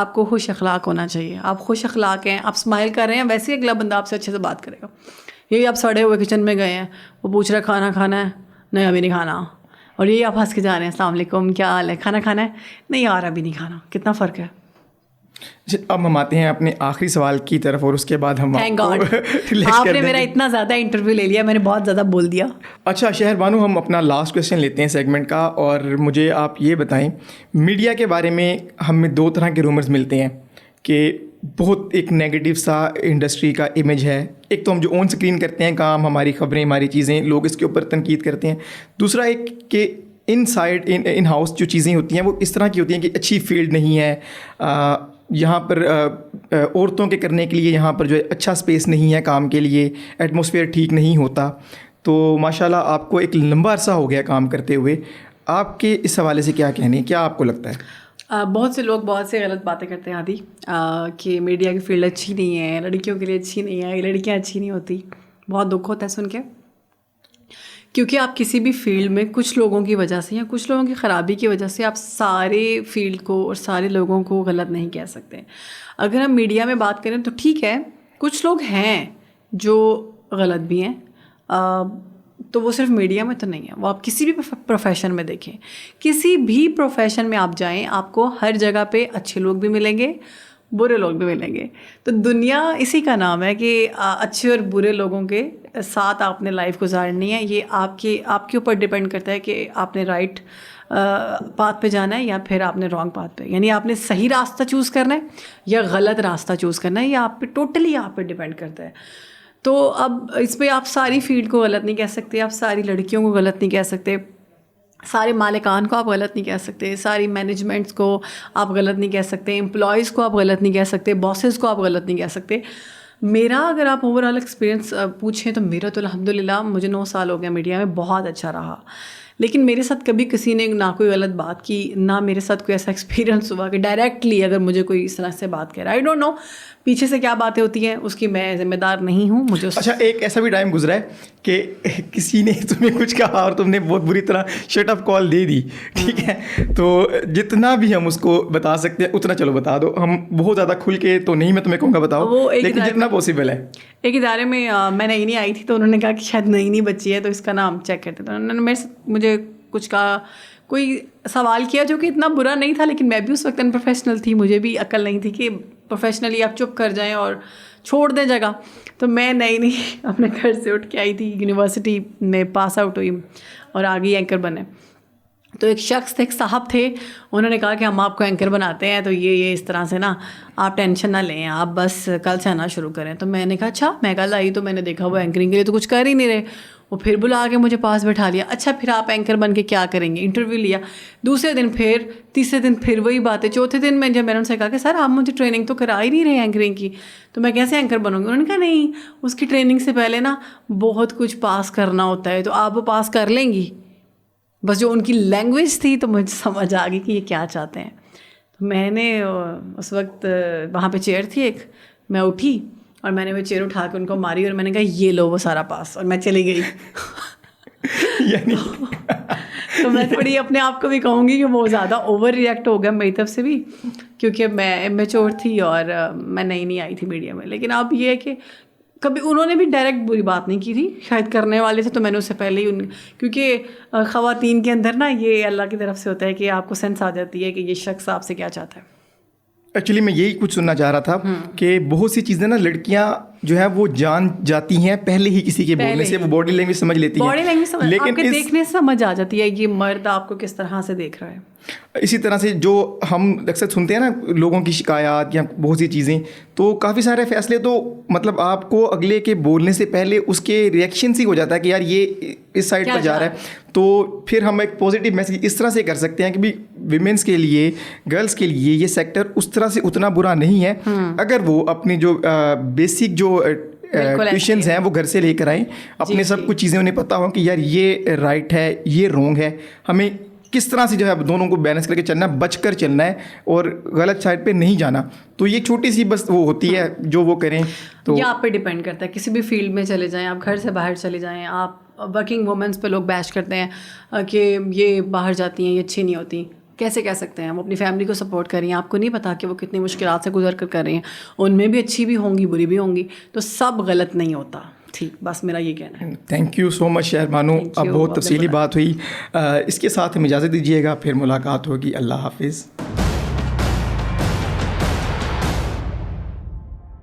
[SPEAKER 1] آپ کو خوش اخلاق ہونا چاہیے. آپ خوش اخلاق ہیں، آپ اسمائل کر رہے ہیں، ویسے ہی اگلا بندہ آپ سے اچھے سے بات کرے گا. یہی آپ سڑے ہوئے کچن میں گئے ہیں، وہ پوچھ رہا کھانا کھانا ہے، نہیں ابھی نہیں کھانا. اور یہی آپ ہنس کے جا رہے ہیں، السلام علیکم کیا حال ہے، کھانا کھانا ہے، نہیں یار ابھی نہیں کھانا. کتنا فرق ہے.
[SPEAKER 2] اب ہم آتے ہیں اپنے آخری سوال کی طرف اور اس کے بعد ہم
[SPEAKER 1] آپ نے میرا اتنا زیادہ انٹرویو لے لیا، میں نے بہت زیادہ بول دیا.
[SPEAKER 2] اچھا شہر بانو، ہم اپنا لاسٹ کویشچن لیتے ہیں سیگمنٹ کا، اور مجھے آپ یہ بتائیں میڈیا کے بارے میں ہمیں 2 طرح کے رومرز ملتے ہیں کہ بہت ایک نیگیٹو سا انڈسٹری کا امیج ہے. ایک تو ہم جو آن اسکرین کرتے ہیں کام, ہماری خبریں, ہماری چیزیں, لوگ اس کے اوپر تنقید کرتے ہیں. دوسرا ایک کہ ان سائڈ ان ہاؤس جو چیزیں ہوتی ہیں وہ اس طرح کی ہوتی ہیں کہ اچھی فیلڈ نہیں ہے, یہاں پر عورتوں کے کرنے کے لیے یہاں پر جو ہے اچھا اسپیس نہیں ہے کام کے لیے, ایٹماسفیئر ٹھیک نہیں ہوتا. تو ماشاء اللہ آپ کو ایک لمبا عرصہ ہو گیا کام کرتے ہوئے, آپ کے اس حوالے سے کیا کہنے ہیں, کیا آپ کو لگتا ہے؟
[SPEAKER 1] بہت سے لوگ بہت سے غلط باتیں کرتے ہیں عادی, کہ میڈیا کی فیلڈ اچھی نہیں ہے, لڑکیوں کے لیے اچھی نہیں ہے, لڑکیاں اچھی نہیں ہوتی. بہت دکھ ہوتا ہے سن کے, کیونکہ آپ کسی بھی فیلڈ میں کچھ لوگوں کی وجہ سے یا کچھ لوگوں کی خرابی کی وجہ سے آپ سارے فیلڈ کو اور سارے لوگوں کو غلط نہیں کہہ سکتے. اگر ہم میڈیا میں بات کریں تو ٹھیک ہے, کچھ لوگ ہیں جو غلط بھی ہیں, تو وہ صرف میڈیا میں تو نہیں ہے, وہ آپ کسی بھی پروفیشن میں دیکھیں, کسی بھی پروفیشن میں آپ جائیں آپ کو ہر جگہ پہ اچھے لوگ بھی ملیں گے, برے لوگ بھی ملیں گے. تو دنیا اسی کا نام ہے کہ اچھے اور برے لوگوں کے ساتھ آپ نے لائف گزارنی ہے. یہ آپ کے اوپر ڈپینڈ کرتا ہے کہ آپ نے رائٹ پاتھ پہ جانا ہے یا پھر آپ نے رانگ پاتھ پہ, یعنی آپ نے صحیح راستہ چوز کرنا ہے یا غلط راستہ چوز کرنا ہے, یہ آپ پہ ٹوٹلی آپ پہ ڈپینڈ کرتا ہے. تو اب اس پہ آپ ساری فیلڈ کو غلط نہیں کہہ سکتے, آپ ساری لڑکیوں کو غلط نہیں کہہ سکتے, سارے مالکان کو آپ غلط نہیں کہہ سکتے, ساری مینجمنٹس کو آپ غلط نہیں کہہ سکتے, امپلائیز کو آپ غلط نہیں کہہ سکتے, باسز کو آپ غلط نہیں کہہ سکتے. میرا اگر آپ اوور آل ایکسپیرینس پوچھیں تو میرا تو الحمدللہ مجھے 9 سال ہو گیا میڈیا میں, بہت اچھا رہا. لیکن میرے ساتھ کبھی کسی نے نہ کوئی غلط بات کی, نہ میرے ساتھ کوئی ایسا ایکسپیرینس ہوا کہ ڈائریکٹلی اگر مجھے کوئی اس طرح سے بات کہہ رہا ہے. آئی ڈونٹ نو پیچھے سے کیا باتیں ہوتی ہیں, اس کی میں ذمہ دار نہیں ہوں. مجھے
[SPEAKER 2] اچھا, ایک ایسا بھی ٹائم گزرا ہے کہ کسی نے تمہیں کچھ کہا اور تم نے بہت بری طرح شٹ اپ کال دے دی, ٹھیک ہے, تو جتنا بھی ہم اس کو بتا سکتے ہیں اتنا چلو بتا دو. ہم بہت زیادہ کھل کے تو نہیں میں تمہیں کہوں گا بتاؤ, لیکن جتنا پاسبل ہے.
[SPEAKER 1] ایک ادارے میں میں نئی نہیں آئی تھی, تو انہوں نے کہا کہ شاید نئی بچی ہے تو اس کا نام چیک کرتے, تو انہوں نے میرے سے مجھے کچھ کہا, کوئی سوال کیا جو کہ اتنا برا نہیں تھا, لیکن میں بھی اس وقت انپروفیشنل تھی, مجھے بھی عقل نہیں تھی کہ پروفیشنلی آپ چپ کر جائیں اور چھوڑ دیں جگہ. تو میں نئی اپنے گھر سے اٹھ کے آئی تھی, یونیورسٹی میں پاس آؤٹ ہوئی اور آگے اینکر بنے. تو ایک شخص تھے, ایک صاحب تھے, انہوں نے کہا کہ ہم آپ کو اینکر بناتے ہیں, تو یہ اس طرح سے نا آپ ٹینشن نہ لیں, آپ بس کل سے آنا شروع کریں. تو میں نے کہا اچھا. میں کل آئی تو میں نے دیکھا وہ اینکرنگ کے لیے تو کچھ کر ہی نہیں رہے. وہ پھر بلا کے مجھے پاس بٹھا لیا, اچھا پھر آپ اینکر بن کے کیا کریں گے, انٹرویو لیا. دوسرے دن پھر, تیسرے دن پھر وہی باتیں. چوتھے دن میں جب میں نے ان سے کہا کہ سر آپ مجھے ٹریننگ تو کرا ہی نہیں رہے اینکرنگ کی, تو میں کیسے اینکر بنوں گی. انہوں نے کہا نہیں, اس کی ٹریننگ سے پہلے نا بہت کچھ پاس کرنا ہوتا ہے, تو آپ وہ پاس کر لیں گی. بس جو ان کی لینگویج تھی تو مجھے سمجھ آ گئی کہ یہ کیا چاہتے ہیں. تو میں نے اس وقت وہاں پہ چیئر تھی ایک, میں اٹھی اور میں نے وہ چیئر اٹھا کے ان کو ماری اور میں نے کہا یہ لو وہ سارا پاس, اور میں چلی گئی.
[SPEAKER 2] یعنی
[SPEAKER 1] تو میں تھوڑی اپنے آپ کو بھی کہوں گی کہ وہ زیادہ اوور ریئیکٹ ہو گیا میری طرف سے بھی, کیونکہ میں میچور تھی اور میں نئی آئی تھی میڈیا میں. لیکن اب یہ ہے کہ کبھی انہوں نے بھی ڈائریکٹ بری بات نہیں کی تھی, شاید کرنے والے تھے, تو میں نے اس سے پہلے ہی کیونکہ خواتین کے اندر نا یہ اللہ کی طرف سے ہوتا ہے کہ آپ کو سینس آ جاتی ہے کہ یہ شخص آپ سے کیا چاہتا ہے.
[SPEAKER 2] ایکچولی میں یہی کچھ سننا چاہ رہا تھا کہ بہت سی چیزیں نا لڑکیاں جو ہے وہ جان جاتی ہیں پہلے ہی کسی کے بولنے سے, وہ باڈی لینگویج سمجھ لیتی ہیں,
[SPEAKER 1] باڈی لینگویج
[SPEAKER 2] لیکن
[SPEAKER 1] آپ کے دیکھنے سے سمجھ آ جاتی ہے یہ مرد آپ کو کس طرح سے دیکھ رہا ہے.
[SPEAKER 2] اسی طرح سے جو ہم اکثر سنتے ہیں نا لوگوں کی شکایات یا بہت سی چیزیں, تو کافی سارے فیصلے تو مطلب آپ کو اگلے کے بولنے سے پہلے اس کے ریئیکشن سے ہو جاتا ہے کہ یار یہ اس سائڈ پر جا رہا ہے, تو پھر ہم ایک پازیٹیو میسیج اس طرح سے کر سکتے ہیں کہ بھی ویمنس کے لیے, گرلس کے لیے یہ سیکٹر اس طرح سے اتنا برا نہیں ہے اگر وہ اپنی جو بیسک جو ٹیوشنز ہیں وہ گھر سے لے کر آئیں, اپنے سب کچھ چیزیں انہیں پتہ ہوں کہ یار یہ رائٹ ہے یہ رونگ ہے, ہمیں کس طرح سے جو ہے دونوں کو بیلنس کر کے چلنا ہے, بچ کر چلنا ہے اور غلط سائڈ پہ نہیں جانا. تو یہ چھوٹی سی بس وہ ہوتی ہے جو وہ کریں. تو
[SPEAKER 1] یہ آپ پہ ڈپینڈ کرتا ہے, کسی بھی فیلڈ میں چلے جائیں, آپ گھر سے باہر چلے جائیں, آپ ورکنگ وومنس پہ لوگ بیش کرتے ہیں کہ یہ باہر جاتی ہیں یہ اچھی نہیں ہوتی. کیسے کہہ سکتے ہیں, وہ اپنی فیملی کو سپورٹ کر رہی ہیں, آپ کو نہیں پتا کہ وہ کتنی مشکلات سے گزر کر رہی ہیں, ان میں بھی اچھی بھی ہوں گی بری بھی ہوں گی, تو سب غلط نہیں ہوتا. ٹھیک, بس میرا یہ کہنا ہے.
[SPEAKER 2] تھینک یو سو مچ شہر بانو, اب بہت تفصیلی بات ہوئی. اس کے ساتھ ہم اجازت دیجیے گا, پھر ملاقات ہوگی. اللہ حافظ.